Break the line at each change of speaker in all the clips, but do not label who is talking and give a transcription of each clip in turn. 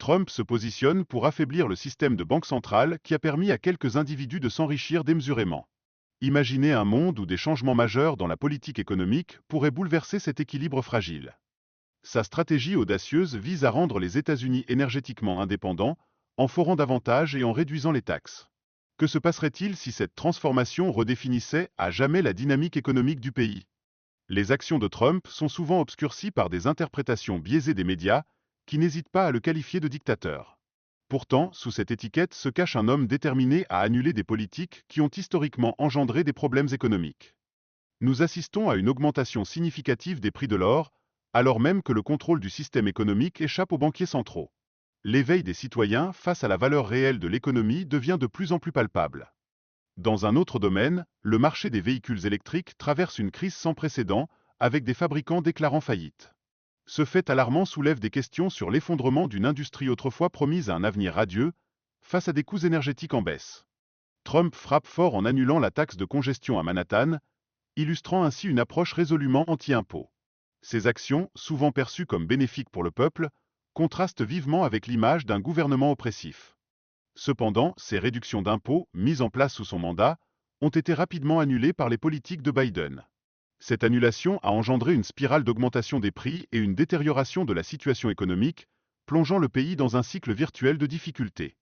Trump se positionne pour affaiblir le système de banque centrale qui a permis à quelques individus de s'enrichir démesurément. Imaginez un monde où des changements majeurs dans la politique économique pourraient bouleverser cet équilibre fragile. Sa stratégie audacieuse vise à rendre les États-Unis énergétiquement indépendants, en forant davantage et en réduisant les taxes. Que se passerait-il si cette transformation redéfinissait à jamais la dynamique économique du pays? Les actions de Trump sont souvent obscurcies par des interprétations biaisées des médias, qui n'hésitent pas à le qualifier de dictateur. Pourtant, sous cette étiquette se cache un homme déterminé à annuler des politiques qui ont historiquement engendré des problèmes économiques. Nous assistons à une augmentation significative des prix de l'or, alors même que le contrôle du système économique échappe aux banquiers centraux. L'éveil des citoyens face à la valeur réelle de l'économie devient de plus en plus palpable. Dans un autre domaine, le marché des véhicules électriques traverse une crise sans précédent, avec des fabricants déclarant faillite. Ce fait alarmant soulève des questions sur l'effondrement d'une industrie autrefois promise à un avenir radieux, face à des coûts énergétiques en baisse. Trump frappe fort en annulant la taxe de congestion à Manhattan, illustrant ainsi une approche résolument anti-impôt. Ces actions, souvent perçues comme bénéfiques pour le peuple, contrastent vivement avec l'image d'un gouvernement oppressif. Cependant, ces réductions d'impôts, mises en place sous son mandat, ont été rapidement annulées par les politiques de Biden. Cette annulation a engendré une spirale d'augmentation des prix et une détérioration de la situation économique, plongeant le pays dans un cycle virtuel de difficultés.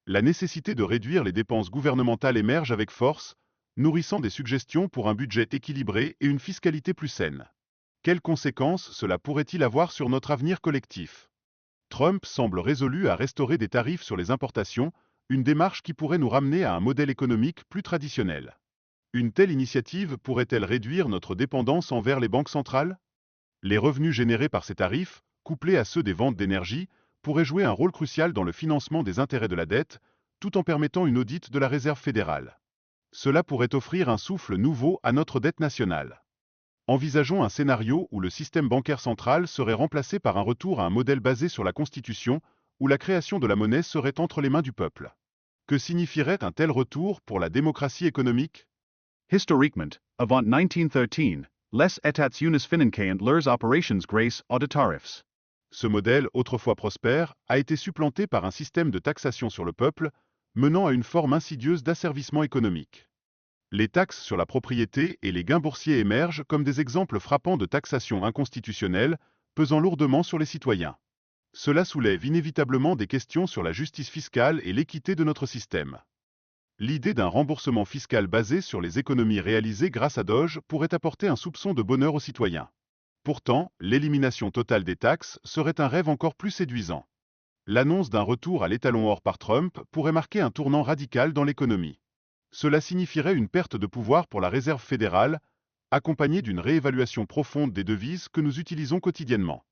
La nécessité de réduire les dépenses gouvernementales émerge avec force, nourrissant des suggestions pour un budget équilibré et une fiscalité plus saine. Quelles conséquences cela pourrait-il avoir sur notre avenir collectif? Trump semble résolu à restaurer des tarifs sur les importations, une démarche qui pourrait nous ramener à un modèle économique plus traditionnel. Une telle initiative pourrait-elle réduire notre dépendance envers les banques centrales? Les revenus générés par ces tarifs, couplés à ceux des ventes d'énergie, pourraient jouer un rôle crucial dans le financement des intérêts de la dette, tout en permettant une audit de la Réserve fédérale. Cela pourrait offrir un souffle nouveau à notre dette nationale. Envisageons un scénario où le système bancaire central serait remplacé par un retour à un modèle basé sur la Constitution, où la création de la monnaie serait entre les mains du peuple. Que signifierait un tel retour pour la démocratie économique?
Historiquement, avant 1913, les États unis financiers leurs operations grâce aux tarifs.
Ce modèle, autrefois prospère, a été supplanté par un système de taxation sur le peuple, menant à une forme insidieuse d'asservissement économique. Les taxes sur la propriété et les gains boursiers émergent comme des exemples frappants de taxation inconstitutionnelle, pesant lourdement sur les citoyens. Cela soulève inévitablement des questions sur la justice fiscale et l'équité de notre système. L'idée d'un remboursement fiscal basé sur les économies réalisées grâce à Doge pourrait apporter un soupçon de bonheur aux citoyens. Pourtant, l'élimination totale des taxes serait un rêve encore plus séduisant. L'annonce d'un retour à l'étalon or par Trump pourrait marquer un tournant radical dans l'économie. Cela signifierait une perte de pouvoir pour la Réserve fédérale, accompagnée d'une réévaluation profonde des devises que nous utilisons quotidiennement.